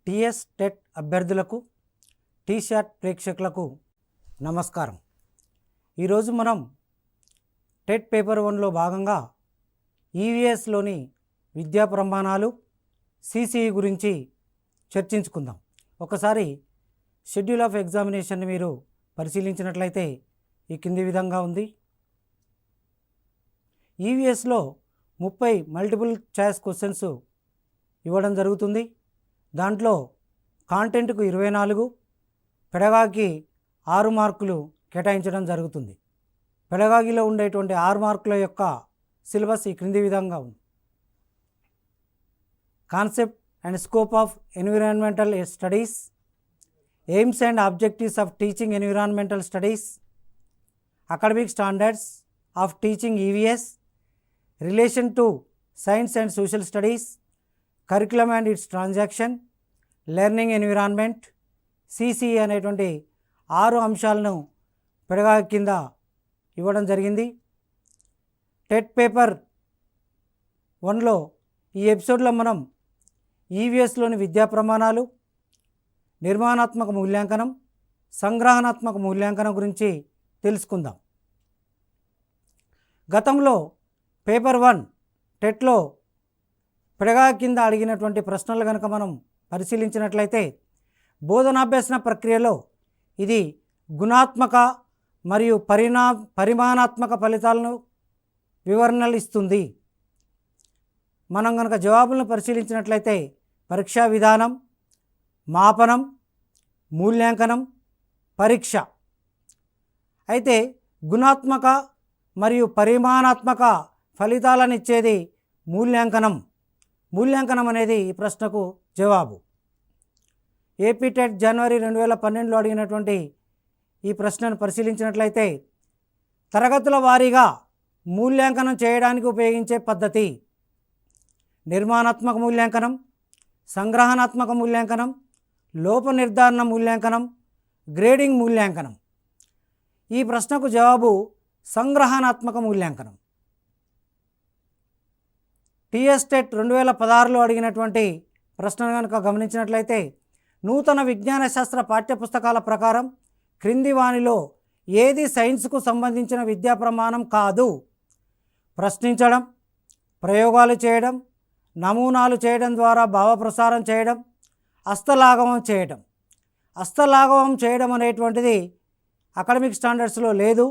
TS TET అభ్యర్థులకు టీషాట్ ప్రేక్షకులకు నమస్కారం. ఈరోజు మనం టెట్ పేపర్ 1లో భాగంగా ఈవీఎస్లోని విద్యా ప్రమాణాలు సిసిఈ గురించి చర్చించుకుందాం. ఒకసారి షెడ్యూల్ ఆఫ్ ఎగ్జామినేషన్ మీరు పరిశీలించినట్లయితే ఈ కింది విధంగా ఉంది. ఈవీఎస్లో 30 మల్టిపుల్ చాయిస్ క్వశ్చన్స్ ఇవ్వడం జరుగుతుంది. దాంట్లో కాంటెంట్కు 24, పెడగాకి 6 మార్కులు కేటాయించడం జరుగుతుంది. పెడగాగిలో ఉండేటువంటి 6 మార్కుల యొక్క సిలబస్ ఈ క్రింది విధంగా ఉంది. Concept and scope of environmental studies, aims and objectives of teaching environmental studies, academic standards of teaching EVS, relation to science and social studies, curriculum and it's transaction, learning environment, CCE అనేటువంటి 6 అంశాలను pedagogy కింద ఇవ్వడం జరిగింది. TET paper 1లో ఈ ఎపిసోడ్లో మనం ఈవీఎస్లోని విద్యా ప్రమాణాలు, నిర్మాణాత్మక మూల్యాంకనం, సంగ్రహణాత్మక మూల్యాంకనం గురించి తెలుసుకుందాం. గతంలో పేపర్ 1 టెట్లో పెడగాగి కింద అడిగినటువంటి ప్రశ్నలు కనుక మనం పరిశీలించినట్లయితే బోధనాభ్యసన ప్రక్రియలో ఇది గుణాత్మక మరియు పరిమాణాత్మక ఫలితాలను వివరణలు ఇస్తుంది. మనం కనుక జవాబులను పరిశీలించినట్లయితే పరీక్షా విధానం, మాపనం, మూల్యాంకనం, పరీక్ష. అయితే గుణాత్మక మరియు పరిమాణాత్మక ఫలితాలను ఇచ్చేది మూల్యాంకనం. మూల్యాంకనం అనేది ఈ ప్రశ్నకు జవాబు. ఏపీ టెట్ జనవరి 2012లో అడిగినటువంటి ఈ ప్రశ్నను పరిశీలించినట్లయితే తరగతుల వారీగా మూల్యాంకనం చేయడానికి ఉపయోగించే పద్ధతి నిర్మాణాత్మక మూల్యాంకనం, సంగ్రహణాత్మక మూల్యాంకనం, లోప నిర్ధారణ మూల్యాంకనం, గ్రేడింగ్ మూల్యాంకనం. ఈ ప్రశ్నకు జవాబు సంగ్రహణాత్మక మూల్యాంకనం. టీఎస్ టెట్ 2016లో అడిగినటువంటి ప్రశ్నను కనుక గమనించినట్లయితే నూతన విజ్ఞాన శాస్త్ర పాఠ్యపుస్తకాల ప్రకారం క్రింది వానిలో ఏది సైన్స్కు సంబంధించిన విద్యా ప్రమాణం కాదు? ప్రశ్నించడం, ప్రయోగాలు చేయడం, నమూనాలు చేయడం ద్వారా భావప్రసారం చేయడం, హస్తలాఘవం చేయడం. హస్తలాఘవం చేయడం అనేటువంటిది అకాడమిక్ స్టాండర్డ్స్లో లేదు,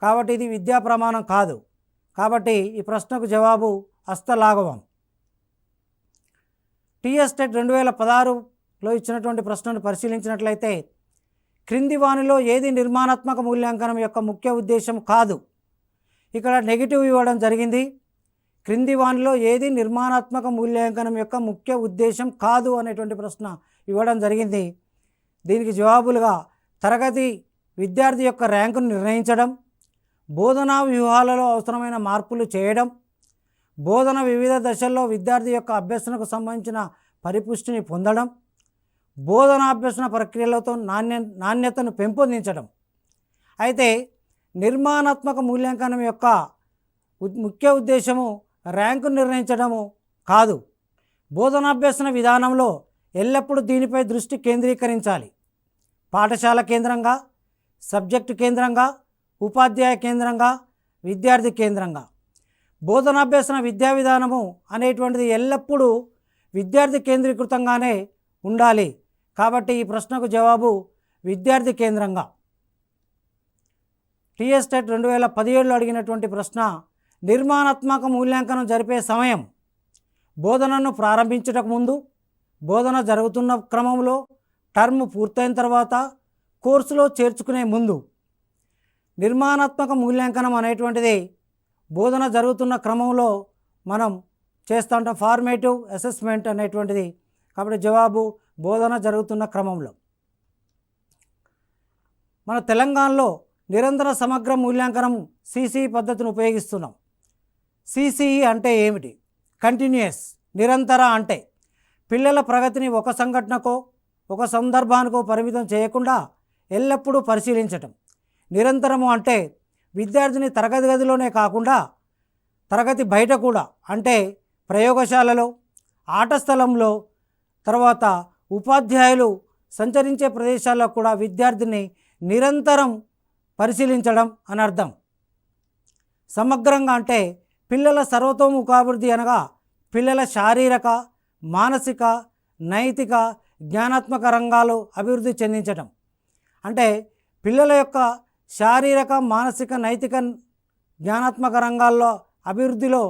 కాబట్టి ఇది విద్యా ప్రమాణం కాదు. కాబట్టి ఈ ప్రశ్నకు జవాబు హస్తలాఘవం. టీఎస్ టెట్ 2016లో ఇచ్చినటువంటి ప్రశ్నను పరిశీలించినట్లయితే క్రింది వానిలో ఏది నిర్మాణాత్మక మూల్యాంకనం యొక్క ముఖ్య ఉద్దేశం కాదు? ఇక్కడ నెగిటివ్ ఇవ్వడం జరిగింది. క్రింది వానిలో ఏది నిర్మాణాత్మక మూల్యాంకనం యొక్క ముఖ్య ఉద్దేశం కాదు అనేటువంటి ప్రశ్న ఇవ్వడం జరిగింది. దీనికి జవాబులుగా తరగతి విద్యార్థి యొక్క ర్యాంకును నిర్ణయించడం, బోధనా వ్యూహాలలో అవసరమైన మార్పులు చేయడం, బోధన వివిధ దశల్లో విద్యార్థి యొక్క అభ్యసనకు సంబంధించిన పరిపుష్టిని పొందడం, బోధనాభ్యసన ప్రక్రియలతో నాణ్యతను పెంపొందించడం. అయితే నిర్మాణాత్మక మూల్యాంకనం యొక్క ముఖ్య ఉద్దేశము ర్యాంకు నిర్ణయించడము కాదు. బోధనాభ్యసన విధానంలో ఎల్లప్పుడూ దీనిపై దృష్టి కేంద్రీకరించాలి. పాఠశాల కేంద్రంగా, సబ్జెక్టు కేంద్రంగా, ఉపాధ్యాయ కేంద్రంగా, విద్యార్థి కేంద్రంగా. బోధనాభ్యసన విద్యా విధానము అనేటువంటిది ఎల్లప్పుడూ విద్యార్థి కేంద్రీకృతంగానే ఉండాలి. కాబట్టి ఈ ప్రశ్నకు జవాబు విద్యార్థి కేంద్రంగా. టీఎస్ టెట్ 2017లో అడిగినటువంటి ప్రశ్న నిర్మాణాత్మక మూల్యాంకనం జరిపే సమయం బోధనను ప్రారంభించటకు ముందు, బోధన జరుగుతున్న క్రమంలో, టర్మ్ పూర్తయిన తర్వాత, కోర్సులో చేర్చుకునే ముందు. నిర్మాణాత్మక మూల్యాంకనం అనేటువంటిది బోధన జరుగుతున్న క్రమంలో మనం చేస్తూ ఉంటాం, ఫార్మేటివ్ అసెస్మెంట్ అనేటువంటిది. కాబట్టి జవాబు బోధన జరుగుతున్న క్రమంలో. మన తెలంగాణలో నిరంతర సమగ్ర మూల్యాంకనం సిసిఈ పద్ధతిని ఉపయోగిస్తున్నాం. సిసిఈ అంటే ఏమిటి? కంటిన్యూయస్, నిరంతర అంటే పిల్లల ప్రగతిని ఒక సంఘటనకో ఒక సందర్భానికో పరిమితం చేయకుండా ఎల్లప్పుడూ పరిశీలించటం. నిరంతరము అంటే విద్యార్థిని తరగతి గదిలోనే కాకుండా తరగతి బయట కూడా, అంటే ప్రయోగశాలలో, ఆట స్థలంలో, తర్వాత ఉపాధ్యాయులు సంచరించే ప్రదేశాల్లో కూడా విద్యార్థిని నిరంతరం పరిశీలించడం అని అర్థం. సమగ్రంగా అంటే పిల్లల సర్వతోముఖాభివృద్ధి అనగా పిల్లల శారీరక, మానసిక, నైతిక, జ్ఞానాత్మక రంగాలు అభివృద్ధి చెందించటం. అంటే పిల్లల యొక్క శారీరక, మానసిక, నైతిక, జ్ఞానాత్మక రంగాల్లో అభివృద్ధిలో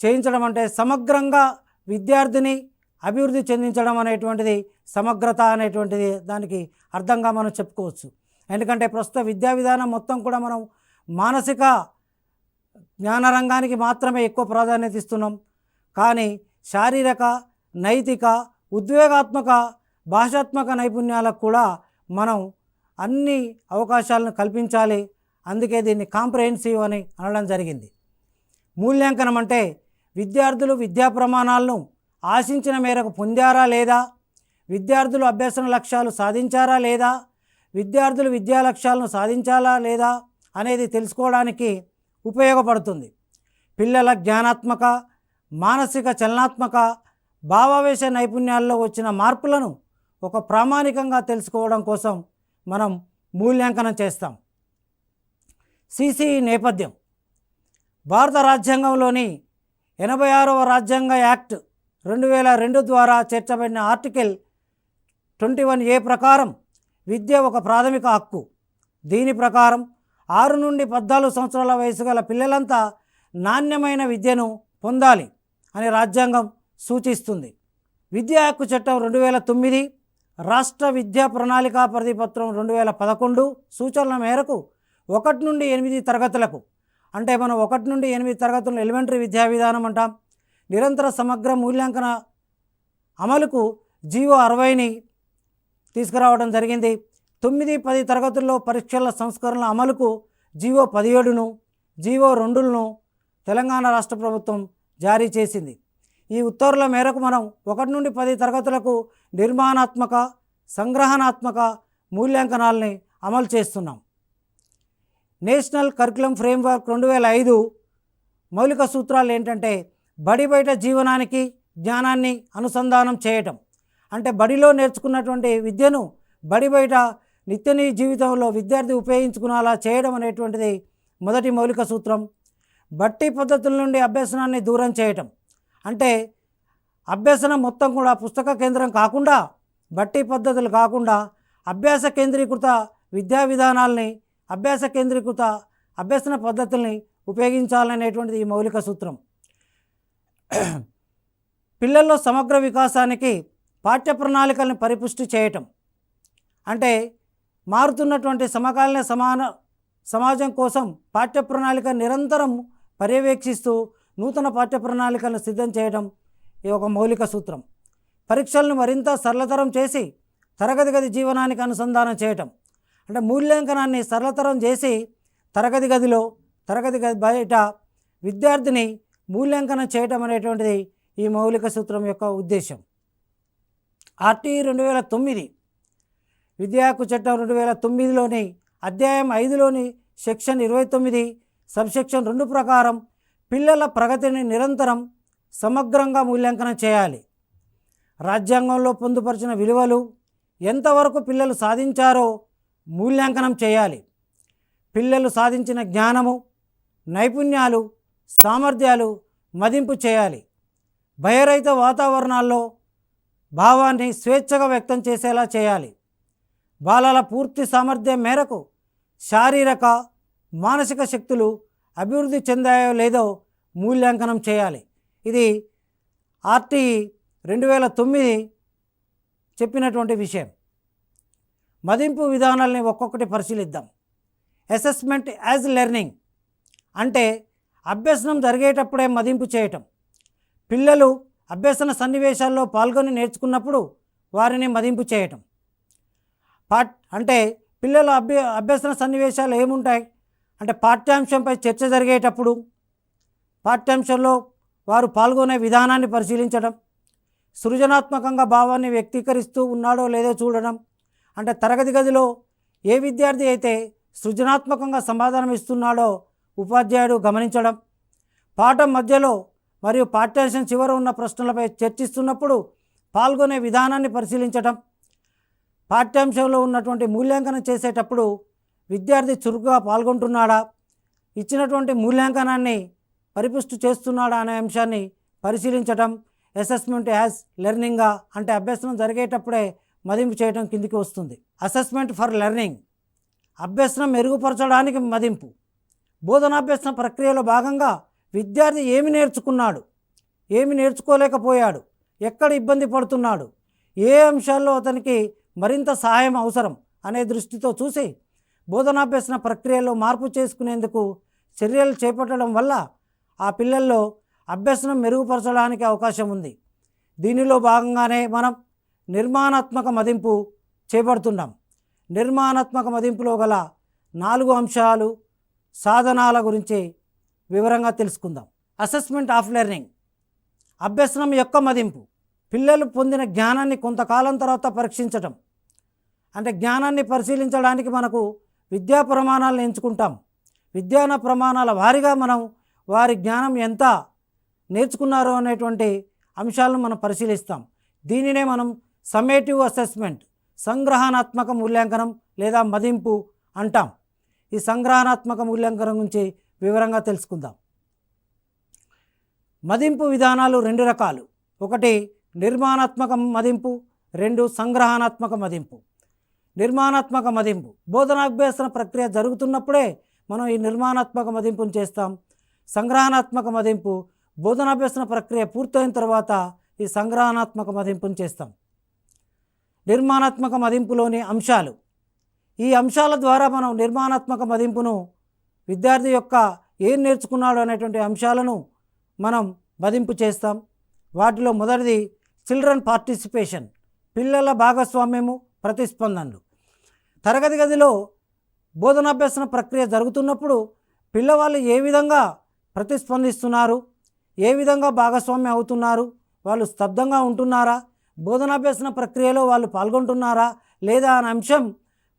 చేయించడం అంటే సమగ్రంగా విద్యార్థిని అభివృద్ధి చెందించడం అనేటువంటిది సమగ్రత అనేటువంటిది దానికి అర్థంగా మనం చెప్పుకోవచ్చు. ఎందుకంటే ప్రస్తుత విద్యా విధానం మొత్తం కూడా మనం మానసిక జ్ఞాన రంగానికి మాత్రమే ఎక్కువ ప్రాధాన్యత ఇస్తున్నాం. కానీ శారీరక, నైతిక, ఉద్వేగాత్మక, భాషాత్మక నైపుణ్యాలకు కూడా మనం అన్ని అవకాశాలను కల్పించాలి. అందుకే దీన్ని కాంప్రహెన్సివ్ అని అనడం జరిగింది. మూల్యాంకనం అంటే విద్యార్థులు విద్యా ప్రమాణాలను ఆశించిన మేరకు పొందారా లేదా, విద్యార్థులు అభ్యసన లక్ష్యాలు సాధించారా లేదా, విద్యార్థులు విద్యా లక్ష్యాలను సాధించాలా లేదా అనేది తెలుసుకోవడానికి ఉపయోగపడుతుంది. పిల్లల జ్ఞానాత్మక, మానసిక, చలనాత్మక, భావావేశ నైపుణ్యాల్లో వచ్చిన మార్పులను ఒక ప్రామాణికంగా తెలుసుకోవడం కోసం మనం మూల్యాంకనం చేస్తాం. సిసిఈ నేపథ్యం. భారత రాజ్యాంగంలోని 86వ రాజ్యాంగ యాక్ట్ 2002 ద్వారా చేర్చబడిన ఆర్టికల్ 21A ప్రకారం విద్య ఒక ప్రాథమిక హక్కు. దీని ప్రకారం 6 నుండి 14 సంవత్సరాల వయసు గల పిల్లలంతా నాణ్యమైన విద్యను పొందాలి అని రాజ్యాంగం సూచిస్తుంది. విద్యా హక్కు చట్టం 2009, రాష్ట్ర విద్యా ప్రణాళికా పరిధిపత్రం 2011 సూచనల మేరకు 1 నుండి 8 తరగతులకు, అంటే మనం 1 నుండి 8 తరగతులను ఎలిమెంటరీ విద్యా విధానం అంటాం, నిరంతర సమగ్ర మూల్యాంకన అమలుకు జీవో 60ని తీసుకురావడం జరిగింది. 9, 10 తరగతుల్లో పరీక్షల సంస్కరణల అమలుకు జీవో 17ను, జీవో 2లను తెలంగాణ రాష్ట్ర ప్రభుత్వం జారీ చేసింది. ఈ ఉత్తర్వుల మేరకు మనం 1 నుండి 10 తరగతులకు నిర్మాణాత్మక, సంగ్రహణాత్మక మూల్యాంకనాలని అమలు చేస్తున్నాం. నేషనల్ కరికులం ఫ్రేమ్వర్క్ 2005 మౌలిక సూత్రాలు ఏంటంటే బడి బయట జీవనానికి జ్ఞానాన్ని అనుసంధానం చేయటం. అంటే బడిలో నేర్చుకున్నటువంటి విద్యను బడి బయట నిత్య జీవితంలో విద్యార్థి ఉపయోగించుకునేలా చేయడం అనేటువంటిది మొదటి మౌలిక సూత్రం. బట్టి పద్ధతుల నుండి అభ్యసనాన్ని దూరం చేయటం. అంటే అభ్యసనం మొత్తం కూడా పుస్తక కేంద్రం కాకుండా, బట్టి పద్ధతులు కాకుండా అభ్యాస కేంద్రీకృత విద్యా విధానాల్ని, అభ్యాస కేంద్రీకృత అభ్యసన పద్ధతుల్ని ఉపయోగించాలనేటువంటిది ఈ మౌలిక సూత్రం. పిల్లల్లో సమగ్ర వికాసానికి పాఠ్య ప్రణాళికలను పరిపుష్టి చేయటం. అంటే మారుతున్నటువంటి సమకాలీన సమాజం కోసం పాఠ్య ప్రణాళిక నిరంతరం పర్యవేక్షిస్తూ నూతన పాఠ్య ప్రణాళికలను సిద్ధం చేయడం ఈ ఒక మౌలిక సూత్రం. పరీక్షలను మరింత సరళతరం చేసి తరగతి గది జీవనానికి అనుసంధానం చేయటం. అంటే మూల్యాంకనాన్ని సరళతరం చేసి తరగతి గదిలో, తరగతి గది బయట విద్యార్థిని మూల్యాంకనం చేయటం అనేటువంటిది ఈ మౌలిక సూత్రం యొక్క ఉద్దేశం. ఆర్టీఈ 2009, విద్యా హక్కు చట్టం 2009లోని అధ్యాయం 5లోని సెక్షన్ 29 సబ్సెక్షన్ 2 ప్రకారం పిల్లల ప్రగతిని నిరంతరం సమగ్రంగా మూల్యాంకనం చేయాలి. రాజ్యాంగంలో పొందుపరిచిన విలువలు ఎంతవరకు పిల్లలు సాధించారో మూల్యాంకనం చేయాలి. పిల్లలు సాధించిన జ్ఞానము, నైపుణ్యాలు, సామర్థ్యాలు మదింపు చేయాలి. భయరహిత వాతావరణాల్లో భావాన్ని స్వేచ్ఛగా వ్యక్తం చేసేలా చేయాలి. బాలల పూర్తి సామర్థ్యం మేరకు శారీరక, మానసిక శక్తులు అభివృద్ధి చెందాయో లేదో మూల్యాంకనం చేయాలి. ఇది ఆర్టీఈ 2009 చెప్పినటువంటి విషయం. మదింపు విధానాలని ఒక్కొక్కటి పరిశీలిద్దాం. అసెస్మెంట్ యాజ్ లెర్నింగ్ అంటే అభ్యసనం జరిగేటప్పుడే మదింపు చేయటం. పిల్లలు అభ్యసన సన్నివేశాల్లో పాల్గొని నేర్చుకున్నప్పుడు వారిని మదింపు చేయటం. అంటే పిల్లల అభ్యసన సన్నివేశాలు ఏముంటాయి అంటే పాఠ్యాంశంపై చర్చ జరిగేటప్పుడు పాఠ్యాంశంలో వారు పాల్గొనే విధానాన్ని పరిశీలించడం, సృజనాత్మకంగా భావాన్ని వ్యక్తీకరిస్తూ ఉన్నాడో లేదో చూడడం. అంటే తరగతి గదిలో ఏ విద్యార్థి అయితే సృజనాత్మకంగా సమాధానం ఇస్తున్నాడో ఉపాధ్యాయుడు గమనించడం. పాఠం మధ్యలో మరియు పాఠ్యాంశం చివర ఉన్న ప్రశ్నలపై చర్చిస్తున్నప్పుడు పాల్గొనే విధానాన్ని పరిశీలించటం, పాఠ్యాంశంలో ఉన్నటువంటి మూల్యాంకనం చేసేటప్పుడు విద్యార్థి చురుకుగా పాల్గొంటున్నాడా, ఇచ్చినటువంటి మూల్యాంకనాన్ని పరిపుష్టి చేస్తున్నాడా అనే అంశాన్ని పరిశీలించటం. అసెస్మెంట్ యాజ్ లెర్నింగ్గా, అంటే అభ్యసనం జరిగేటప్పుడే మదింపు చేయడం కిందికి వస్తుంది. అసెస్మెంట్ ఫర్ లెర్నింగ్, అభ్యసనం మెరుగుపరచడానికి మదింపు. బోధనాభ్యసన ప్రక్రియలో భాగంగా విద్యార్థి ఏమి నేర్చుకున్నాడు, ఏమి నేర్చుకోలేకపోయాడు, ఎక్కడ ఇబ్బంది పడుతున్నాడు, ఏ అంశాల్లో అతనికి మరింత సహాయం అవసరం అనే దృష్టితో చూసి బోధనాభ్యసన ప్రక్రియలో మార్పు చేసుకునేందుకు చర్యలు చేపట్టడం వల్ల ఆ పిల్లల్లో అభ్యసనం మెరుగుపరచడానికి అవకాశం ఉంది. దీనిలో భాగంగానే మనం నిర్మాణాత్మక మదింపు చేపడుతున్నాం. నిర్మాణాత్మక మదింపులో గల 4 అంశాలు, సాధనాల గురించి వివరంగా తెలుసుకుందాం. అసెస్మెంట్ ఆఫ్ లెర్నింగ్, అభ్యసనం యొక్క మదింపు. పిల్లలు పొందిన జ్ఞానాన్ని కొంతకాలం తర్వాత పరీక్షించటం. అంటే జ్ఞానాన్ని పరిశీలించడానికి మనకు విద్యా ప్రమాణాలను ఎంచుకుంటాం. విజ్ఞాన ప్రమాణాల వారీగా మనం వారి జ్ఞానం ఎంత నేర్చుకున్నారో అనేటువంటి అంశాలను మనం పరిశీలిస్తాం. దీనినే మనం సమ్మేటివ్ అసెస్మెంట్, సంగ్రహణాత్మక మూల్యాంకనం లేదా మదింపు అంటాం. ఈ సంగ్రహణాత్మక మూల్యాంకనం గురించి వివరంగా తెలుసుకుందాం. మదింపు విధానాలు 2 రకాలు. 1 నిర్మాణాత్మక మదింపు, 2 సంగ్రహణాత్మక మదింపు. నిర్మాణాత్మక మదింపు బోధనాభ్యసన ప్రక్రియ జరుగుతున్నప్పుడే మనం ఈ నిర్మాణాత్మక మదింపును చేస్తాం. సంగ్రహణాత్మక మదింపు బోధనాభ్యసన ప్రక్రియ పూర్తయిన తర్వాత ఈ సంగ్రహణాత్మక మదింపును చేస్తాం. నిర్మాణాత్మక మదింపులోని అంశాలు. ఈ అంశాల ద్వారా మనం నిర్మాణాత్మక మదింపును విద్యార్థి యొక్క ఏం నేర్చుకున్నాడు అనేటువంటి అంశాలను మనం మదింపు చేస్తాం. వాటిలో మొదటిది చిల్డ్రన్ పార్టిసిపేషన్, పిల్లల భాగస్వామ్యము, ప్రతిస్పందనలు. తరగతి గదిలో బోధనాభ్యసన ప్రక్రియ జరుగుతున్నప్పుడు పిల్లవాళ్ళు ఏ విధంగా ప్రతిస్పందిస్తున్నారు, ఏ విధంగా భాగస్వామ్యం అవుతున్నారు, వాళ్ళు స్తబ్దంగా ఉంటున్నారా, బోధనాభ్యసన ప్రక్రియలో వాళ్ళు పాల్గొంటున్నారా లేదా అనే అంశం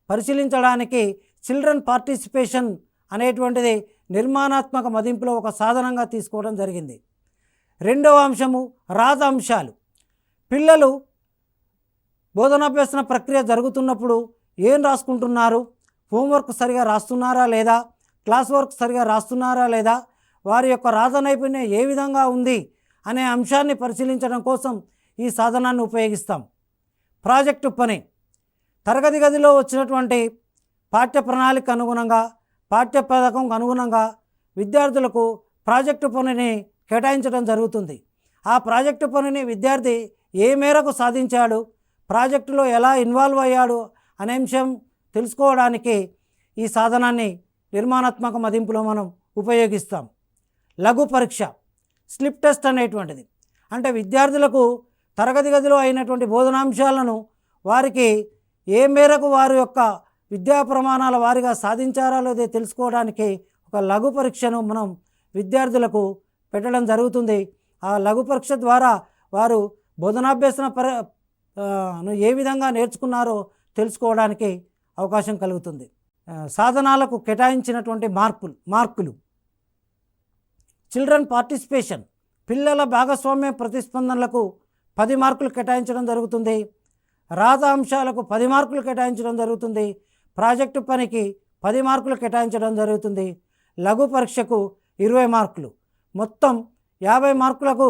పరిశీలించడానికి చిల్డ్రన్ పార్టిసిపేషన్ అనేటువంటిది నిర్మాణాత్మక మదింపులో ఒక సాధనంగా తీసుకోవడం జరిగింది. 2వ అంశము రాత అంశాలు. పిల్లలు బోధనాభ్యసన ప్రక్రియ జరుగుతున్నప్పుడు ఏం రాసుకుంటున్నారు, హోంవర్క్ సరిగా రాస్తున్నారా లేదా, క్లాస్ వర్క్ సరిగా రాస్తున్నారా లేదా, వారి యొక్క రాత నైపుణ్యం ఏ విధంగా ఉంది అనే అంశాన్ని పరిశీలించడం కోసం ఈ సాధనాన్ని ఉపయోగిస్తాం. ప్రాజెక్టు పని. తరగతి గదిలో వచ్చినటువంటి పాఠ్య ప్రణాళిక అనుగుణంగా, పాఠ్య పథకంకు అనుగుణంగా విద్యార్థులకు ప్రాజెక్టు పనిని కేటాయించడం జరుగుతుంది. ఆ ప్రాజెక్టు పనిని విద్యార్థి ఏ మేరకు సాధించాడు, ప్రాజెక్టులో ఎలా ఇన్వాల్వ్ అయ్యాడు అనే అంశం తెలుసుకోవడానికి ఈ సాధనాన్ని నిర్మాణాత్మక మదింపులో మనం ఉపయోగిస్తాం. లఘు పరీక్ష, స్లిప్ టెస్ట్ అనేటువంటిది. అంటే విద్యార్థులకు తరగతి గదిలో అయినటువంటి బోధనాంశాలను వారికి ఏ మేరకు వారి యొక్క విద్యా ప్రమాణాల వారిగా సాధించారో లేదో తెలుసుకోవడానికి ఒక లఘు పరీక్షను మనం విద్యార్థులకు పెట్టడం జరుగుతుంది. ఆ లఘు పరీక్ష ద్వారా వారు బోధనాభ్యసన ఏ విధంగా నేర్చుకున్నారో తెలుసుకోవడానికి అవకాశం కలుగుతుంది. సాధనాలకు కేటాయించినటువంటి మార్కులు. చిల్డ్రన్ పార్టిసిపేషన్, పిల్లల భాగస్వామ్య ప్రతిస్పందనలకు 10 మార్కులు కేటాయించడం జరుగుతుంది. రాత అంశాలకు 10 మార్కులు కేటాయించడం జరుగుతుంది. ప్రాజెక్టు పనికి 10 మార్కులు కేటాయించడం జరుగుతుంది. లఘు పరీక్షకు 20 మార్కులు. మొత్తం 50 మార్కులకు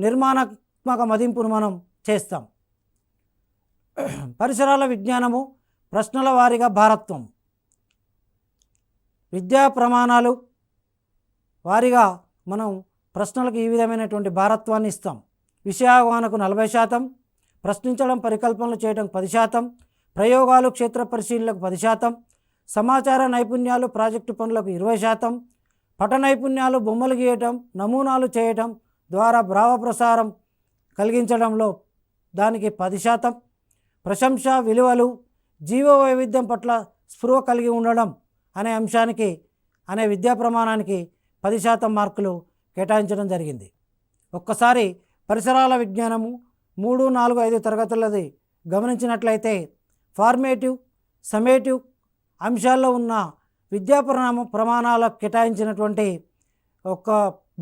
నిర్మాణాత్మక మదింపును మనం చేస్తాం. పరిసరాల విజ్ఞానము, ప్రశ్నల వారీగా భారత్వం. విద్యా ప్రమాణాలు వారీగా మనం ప్రశ్నలకు ఈ విధమైనటువంటి భారత్వాన్ని ఇస్తాం. విషయావగాహనకు 40%, ప్రశ్నించడం పరికల్పనలు చేయడం 10%, ప్రయోగాలు క్షేత్ర పరిశీలనలకు 10%, సమాచార నైపుణ్యాలు ప్రాజెక్టు పనులకు 20%, పట నైపుణ్యాలు బొమ్మలు గీయటం, నమూనాలు చేయటం ద్వారా భావ ప్రసారం కలిగించడంలో దానికి 10%, ప్రశంస విలువలు, జీవ వైవిధ్యం పట్ల స్పృహ కలిగి ఉండడం అనే అంశానికి అనే విద్యా ప్రమాణానికి 10% మార్కులు కేటాయించడం జరిగింది. ఒక్కసారి పరిసరాల విజ్ఞానము 3, 4, 5 తరగతులది గమనించినట్లయితే ఫార్మేటివ్, సమ్మేటివ్ అంశాల్లో ఉన్న విద్యా ప్రమాణాలకు కేటాయించినటువంటి ఒక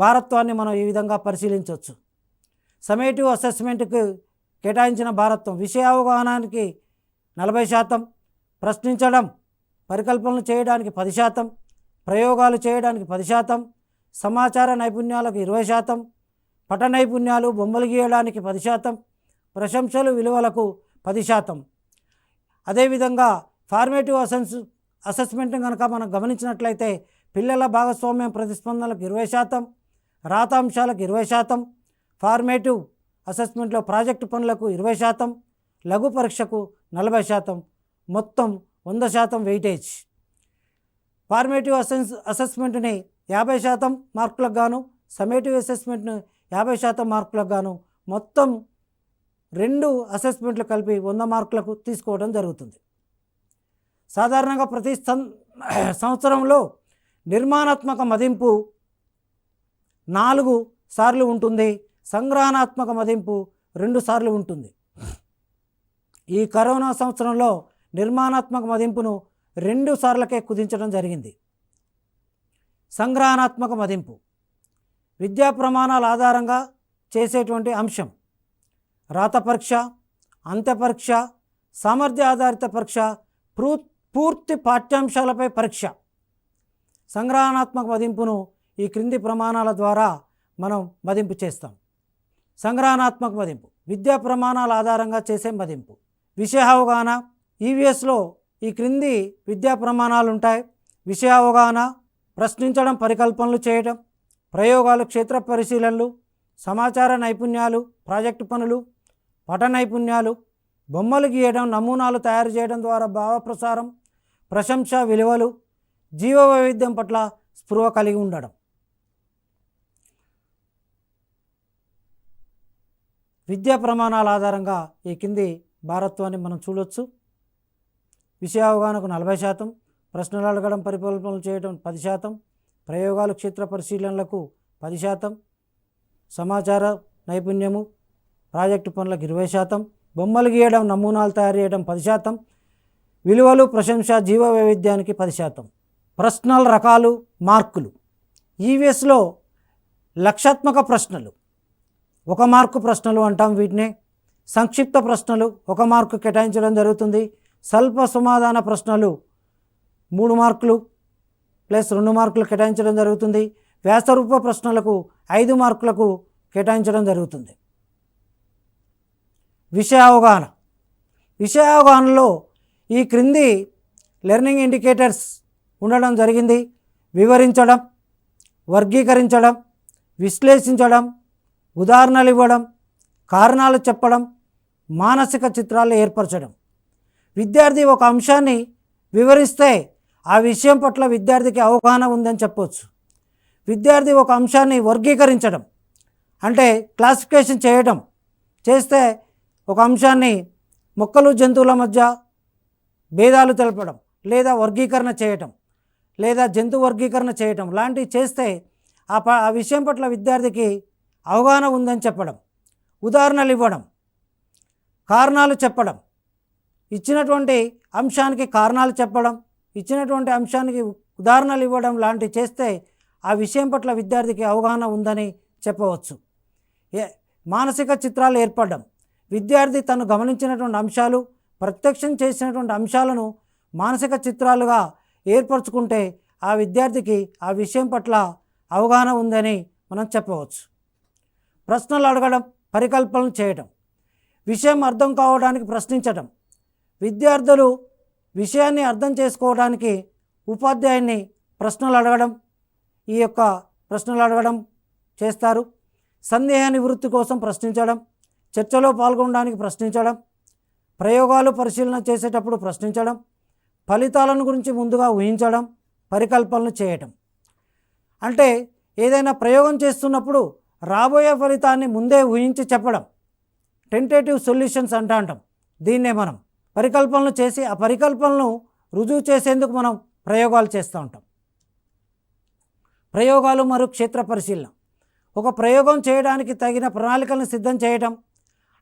భారత్వాన్ని మనం ఈ విధంగా పరిశీలించవచ్చు. సమ్మేటివ్ అసెస్మెంట్కి కేటాయించిన భారత్వం. విషయ అవగాహనానికి 40%, ప్రశ్నించడం పరికల్పనలు చేయడానికి 10%, ప్రయోగాలు చేయడానికి 10%, సమాచార నైపుణ్యాలకు 20%, పట నైపుణ్యాలు బొమ్మలు గీయడానికి 10%, ప్రశంసలు విలువలకు 10%. అదేవిధంగా ఫార్మేటివ్ అసెస్మెంట్ కనుక మనం గమనించినట్లయితే పిల్లల భాగస్వామ్యం ప్రతిస్పందనలకు 20%, రాతాంశాలకు 20%, ఫార్మేటివ్ అసెస్మెంట్లో ప్రాజెక్టు పనులకు 20%, లఘు పరీక్షకు 40%, మొత్తం 100% వెయిటేజ్. ఫార్మేటివ్ అసెస్మెంట్ని 50% మార్కులకు గాను, సమ్మేటివ్ అసెస్మెంట్ను 50% మార్కులకు గాను మొత్తం 2 అసెస్మెంట్లు కలిపి 100 మార్కులకు తీసుకోవడం జరుగుతుంది. సాధారణంగా ప్రతి సంవత్సరంలో నిర్మాణాత్మక మదింపు 4 సార్లు ఉంటుంది, సంగ్రహణాత్మక మదింపు 2 సార్లు ఉంటుంది. ఈ కరోనా సంవత్సరంలో నిర్మాణాత్మక మదింపును 2 సార్లకే కుదించడం జరిగింది. సంగ్రహణాత్మక మదింపు విద్యా ప్రమాణాల ఆధారంగా చేసేటువంటి అంశం. రాత పరీక్ష, అంత్య పరీక్ష, సామర్థ్య ఆధారిత పరీక్ష, పూర్తి పాఠ్యాంశాలపై పరీక్ష. సంగ్రహణాత్మక మదింపును ఈ క్రింది ప్రమాణాల ద్వారా మనం మదింపు చేస్తాం. సంగ్రహణాత్మక మదింపు విద్యా ప్రమాణాల ఆధారంగా చేసే మదింపు. విషయ అవగాహన ఈవీఎస్లో ఈ క్రింది విద్యా ప్రమాణాలు ఉంటాయి. విషయ అవగాహన, ప్రశ్నించడం పరికల్పనలు చేయడం, ప్రయోగాలు క్షేత్ర పరిశీలనలు, సమాచార నైపుణ్యాలు ప్రాజెక్టు పనులు, పట నైపుణ్యాలు, బొమ్మలు గీయడం, నమూనాలు తయారు చేయడం ద్వారా భావప్రసారం, ప్రశంస విలువలు, జీవ వైవిధ్యం పట్ల స్పృహ కలిగి ఉండడం. విద్యా ప్రమాణాల ఆధారంగా ఈ కింది భారత్వాన్ని మనం చూడవచ్చు. విషయ అవగాహనకు 40%, ప్రశ్నలు అడగడం పరికల్పనలు చేయడం 10%, ప్రయోగాలు క్షేత్ర పరిశీలనలకు 10%, సమాచార నైపుణ్యము ప్రాజెక్టు పనులకు 20%, బొమ్మలు గీయడం నమూనాలు తయారు చేయడం 10%, విలువలు ప్రశంస జీవ వైవిధ్యానికి 10%. ప్రశ్నల రకాలు, మార్కులు. ఈవీఎస్లో లక్ష్యాత్మక ప్రశ్నలు 1 మార్కు ప్రశ్నలు అంటాం వీటిని. సంక్షిప్త ప్రశ్నలు 1 మార్కు కేటాయించడం జరుగుతుంది. స్వల్ప సమాధాన ప్రశ్నలు 3 మార్కులు ప్లస్ 2 మార్కులు కేటాయించడం జరుగుతుంది. వ్యాసరూప ప్రశ్నలకు 5 మార్కులకు కేటాయించడం జరుగుతుంది. విషయ అవగాహన. విషయ అవగాహనలో ఈ క్రింది లెర్నింగ్ ఇండికేటర్స్ ఉండడం జరిగింది. వివరించడం, వర్గీకరించడం, విశ్లేషించడం, ఉదాహరణలు ఇవ్వడం, కారణాలు చెప్పడం, మానసిక చిత్రాలు ఏర్పరచడం. విద్యార్థి ఒక అంశాన్ని వివరిస్తే ఆ విషయం పట్ల విద్యార్థికి అవగాహన ఉందని చెప్పవచ్చు. విద్యార్థి ఒక అంశాన్ని వర్గీకరించడం అంటే క్లాసిఫికేషన్ చేయడం చేస్తే ఒక అంశాన్ని మొక్కలు జంతువుల మధ్య భేదాలు తెలపడం లేదా వర్గీకరణ చేయటం లేదా జంతు వర్గీకరణ చేయటం లాంటివి చేస్తే ఆ విషయం పట్ల విద్యార్థికి అవగాహన ఉందని చెప్పడం. ఉదాహరణలు ఇవ్వడం, కారణాలు చెప్పడం, ఇచ్చినటువంటి అంశానికి కారణాలు చెప్పడం, ఇచ్చినటువంటి అంశానికి ఉదాహరణలు ఇవ్వడం లాంటివి చేస్తే ఆ విషయం పట్ల విద్యార్థికి అవగాహన ఉందని చెప్పవచ్చు. మానసిక చిత్రాలు ఏర్పడడం, విద్యార్థి తను గమనించినటువంటి అంశాలు, ప్రత్యక్షం చేసినటువంటి అంశాలను మానసిక చిత్రాలుగా ఏర్పరచుకుంటే ఆ విద్యార్థికి ఆ విషయం పట్ల అవగాహన ఉందని మనం చెప్పవచ్చు. ప్రశ్నలు అడగడం, పరికల్పనలు చేయడం, విషయం అర్థం కావడానికి ప్రశ్నించడం. విద్యార్థులు విషయాన్ని అర్థం చేసుకోవడానికి ఉపాధ్యాయుని ప్రశ్నలు అడగడం, ఈ యొక్క ప్రశ్నలు అడగడం చేస్తారు. సందేహ నివృత్తి కోసం ప్రశ్నించడం, చర్చలో పాల్గొనడానికి ప్రశ్నించడం, ప్రయోగాలు పరిశీలన చేసేటప్పుడు ప్రశ్నించడం, ఫలితాలను గురించి ముందుగా ఊహించడం, పరికల్పనలు చేయటం. అంటే ఏదైనా ప్రయోగం చేస్తున్నప్పుడు రాబోయే ఫలితాన్ని ముందే ఊహించి చెప్పడం, టెంటేటివ్ సొల్యూషన్స్ అంటాం. దీన్నే మనం పరికల్పనలు చేసి ఆ పరికల్పనలను రుజువు చేసేందుకు మనం ప్రయోగాలు చేస్తూ ఉంటాం. ప్రయోగాలు మరియు క్షేత్ర పరిశీలన. ఒక ప్రయోగం చేయడానికి తగిన ప్రణాళికలను సిద్ధం చేయటం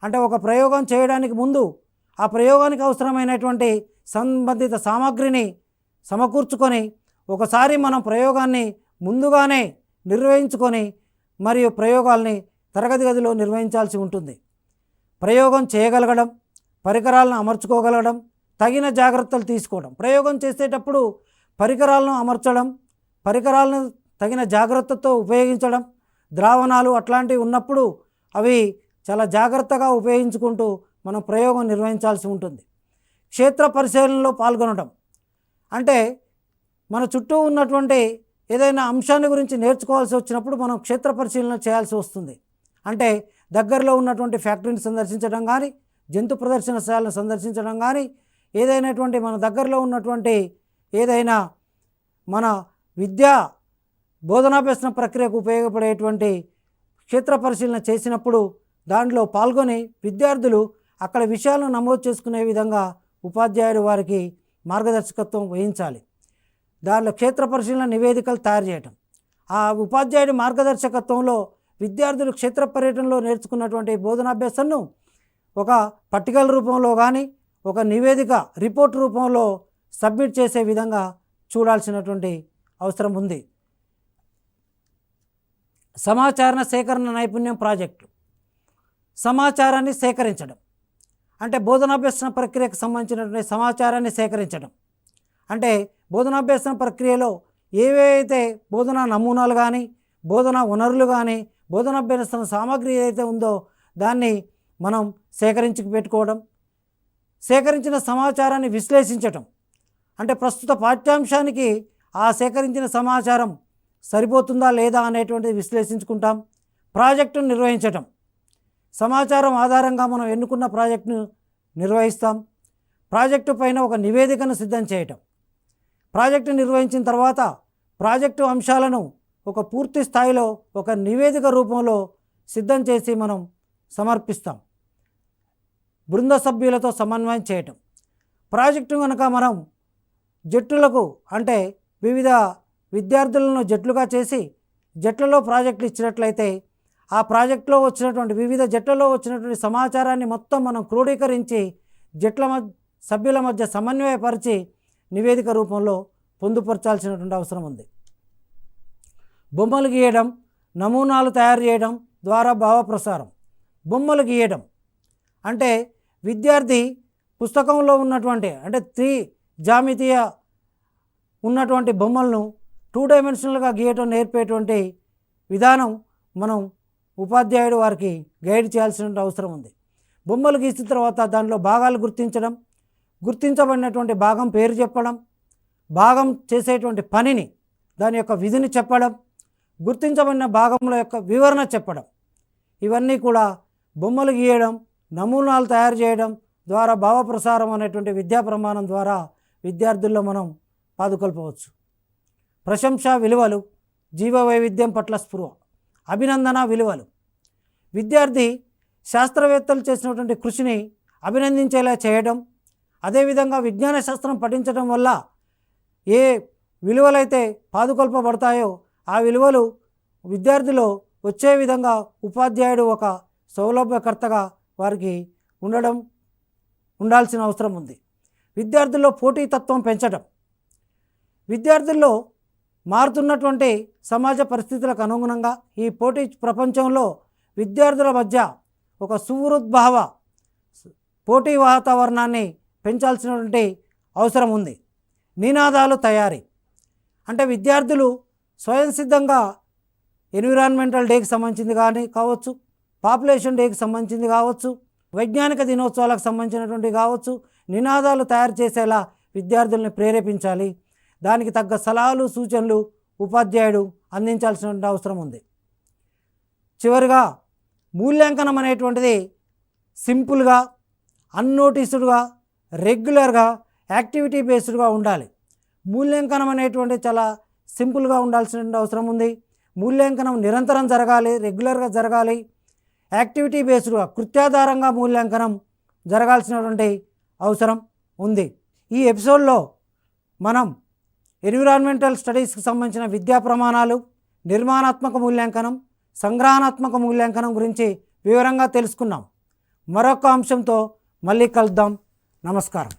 అంటే ఒక ప్రయోగం చేయడానికి ముందు ఆ ప్రయోగానికి అవసరమైనటువంటి సంబంధిత సామాగ్రిని సమకూర్చుకొని ఒకసారి మనం ప్రయోగాన్ని ముందుగానే నిర్వహించుకొని మరియు ప్రయోగాల్ని తరగతి గదిలో నిర్వహించాల్సి ఉంటుంది. ప్రయోగం చేయగలగడం, పరికరాలను అమర్చుకోగలగడం, తగిన జాగ్రత్తలు తీసుకోవడం. ప్రయోగం చేసేటప్పుడు పరికరాలను అమర్చడం, పరికరాలను తగిన జాగ్రత్తతో ఉపయోగించడం, ద్రావణాలు అట్లాంటివి ఉన్నప్పుడు అవి చాలా జాగ్రత్తగా ఉపయోగించుకుంటూ మనం ప్రయోగం నిర్వహించాల్సి ఉంటుంది. క్షేత్ర పరిశీలనలో పాల్గొనడం అంటే మన చుట్టూ ఉన్నటువంటి ఏదైనా అంశాన్ని గురించి నేర్చుకోవాల్సి వచ్చినప్పుడు మనం క్షేత్ర పరిశీలన చేయాల్సి వస్తుంది. అంటే దగ్గరలో ఉన్నటువంటి ఫ్యాక్టరీని సందర్శించడం కానీ, జంతు ప్రదర్శనశాలను సందర్శించడం కానీ, ఏదైనటువంటి మన దగ్గరలో ఉన్నటువంటి ఏదైనా మన విద్యా బోధనాభ్యసన ప్రక్రియకు ఉపయోగపడేటువంటి క్షేత్ర పరిశీలన చేసినప్పుడు దాంట్లో పాల్గొని విద్యార్థులు అక్కడ విషయాలను నమోదు చేసుకునే విధంగా ఉపాధ్యాయుడు వారికి మార్గదర్శకత్వం వహించాలి. దానిలో క్షేత్ర పరిశీలన నివేదికలు తయారు చేయటం, ఆ ఉపాధ్యాయుడి మార్గదర్శకత్వంలో విద్యార్థులు క్షేత్ర పర్యటనలో నేర్చుకున్నటువంటి బోధనాభ్యాసాన్ని ఒక పట్టికల రూపంలో కానీ, ఒక నివేదిక రిపోర్ట్ రూపంలో సబ్మిట్ చేసే విధంగా చూడాల్సినటువంటి అవసరం ఉంది. సమాచార సేకరణ నైపుణ్యం ప్రాజెక్టు. సమాచారాన్ని సేకరించడం అంటే బోధనాభ్యసన ప్రక్రియకు సంబంధించినటువంటి సమాచారాన్ని సేకరించడం. అంటే బోధనాభ్యసన ప్రక్రియలో ఏవైతే బోధనా నమూనాలు కానీ, బోధనా వనరులు కానీ, బోధనాభ్యసన సామాగ్రి ఏదైతే ఉందో దాన్ని మనం సేకరించి పెట్టుకోవడం. సేకరించిన సమాచారాన్ని విశ్లేషించటం అంటే ప్రస్తుత పాఠ్యాంశానికి ఆ సేకరించిన సమాచారం సరిపోతుందా లేదా అనేటువంటిది విశ్లేషించుకుంటాం. ప్రాజెక్టును నిర్వహించటం, సమాచారం ఆధారంగా మనం ఎన్నుకున్న ప్రాజెక్టును నిర్వహిస్తాం. ప్రాజెక్టు పైన ఒక నివేదికను సిద్ధం చేయటం. ప్రాజెక్టు నిర్వహించిన తర్వాత ప్రాజెక్టు అంశాలను ఒక పూర్తి స్థాయిలో ఒక నివేదిక రూపంలో సిద్ధం చేసి మనం సమర్పిస్తాం. బృంద సభ్యులతో సమన్వయం చేయటం. ప్రాజెక్టు కనుక మనం జట్టులకు అంటే వివిధ విద్యార్థులను జట్లుగా చేసి జట్లలో ప్రాజెక్టులు ఇచ్చినట్లయితే ఆ ప్రాజెక్టులో వచ్చినటువంటి వివిధ జట్లలో వచ్చినటువంటి సమాచారాన్ని మొత్తం మనం క్రోడీకరించి సభ్యుల మధ్య సమన్వయపరిచి నివేదిక రూపంలో పొందుపరచాల్సినటువంటి అవసరం ఉంది. బొమ్మలు గీయడం, నమూనాలు తయారు చేయడం ద్వారా భావ ప్రసారం. బొమ్మలు గీయడం అంటే విద్యార్థి పుస్తకంలో ఉన్నటువంటి అంటే జామితీయ ఉన్నటువంటి బొమ్మలను 2 డైమెన్షనల్గా గీయటం నేర్పేటువంటి విధానం మనం ఉపాధ్యాయుడు వారికి గైడ్ చేయాల్సిన అవసరం ఉంది. బొమ్మలు గీసిన తర్వాత దానిలో భాగాలు గుర్తించడం, గుర్తించబడినటువంటి భాగం పేరు చెప్పడం, భాగం చేసేటువంటి పనిని దాని యొక్క విధిని చెప్పడం, గుర్తించబడిన భాగంలో యొక్క వివరణ చెప్పడం. ఇవన్నీ కూడా బొమ్మలు గీయడం, నమూనాలు తయారు చేయడం ద్వారా భావ ప్రసారం అనేటువంటి విద్యా ప్రమాణం ద్వారా విద్యార్థుల్లో మనం పాదుకొల్పవచ్చు. ప్రశంసా విలువలు, జీవ వైవిధ్యం పట్ల స్పృహ, అభినందన విలువలు. విద్యార్థి శాస్త్రవేత్తలు చేసినటువంటి కృషిని అభినందించేలా చేయడం, అదేవిధంగా విజ్ఞాన శాస్త్రం పఠించడం వల్ల ఏ విలువలైతే పాదుకొల్పబడతాయో ఆ విలువలు విద్యార్థిలో వచ్చే విధంగా ఉపాధ్యాయుడు ఒక సౌలభ్యకర్తగా వారికి ఉండాల్సిన అవసరం ఉంది. విద్యార్థుల్లో పోటీతత్వం పెంచడం. విద్యార్థుల్లో మారుతున్నటువంటి సమాజ పరిస్థితులకు అనుగుణంగా ఈ పోటీ ప్రపంచంలో విద్యార్థుల మధ్య ఒక సుహృద్భావ పోటీ వాతావరణాన్ని పెంచాల్సినటువంటి అవసరం ఉంది. నినాదాలు తయారీ అంటే విద్యార్థులు స్వయం సిద్ధంగా ఎన్విరాన్మెంటల్ డేకి సంబంధించింది కానీ కావచ్చు, పాపులేషన్ డేకి సంబంధించింది కావచ్చు, వైజ్ఞానిక దినోత్సవాలకు సంబంధించినటువంటి కావచ్చు, నినాదాలు తయారు చేసేలా విద్యార్థుల్ని ప్రేరేపించాలి. దానికి తగ్గ సలహాలు సూచనలు ఉపాధ్యాయుడు అందించాల్సినటువంటి అవసరం ఉంది. చివరిగా మూల్యాంకనం అనేటువంటిది సింపుల్గా, అన్నోటీస్డ్గా, రెగ్యులర్గా, యాక్టివిటీ బేస్డ్గా ఉండాలి. మూల్యాంకనం అనేటువంటి చాలా సింపుల్గా ఉండాల్సిన అవసరం ఉంది. మూల్యాంకనం నిరంతరం జరగాలి, రెగ్యులర్గా జరగాలి. యాక్టివిటీ బేస్డ్గా కృత్యాధారంగా మూల్యాంకనం జరగాల్సినటువంటి అవసరం ఉంది. ఈ ఎపిసోడ్లో మనం ఎన్విరాన్మెంటల్ స్టడీస్కి సంబంధించిన విద్యా ప్రమాణాలు, నిర్మాణాత్మక మూల్యాంకనం, సంగ్రహణాత్మక మూల్యాంకనం గురించి వివరంగా తెలుసుకున్నాం. మరొక అంశంతో మళ్ళీ కలుద్దాం. నమస్కారం.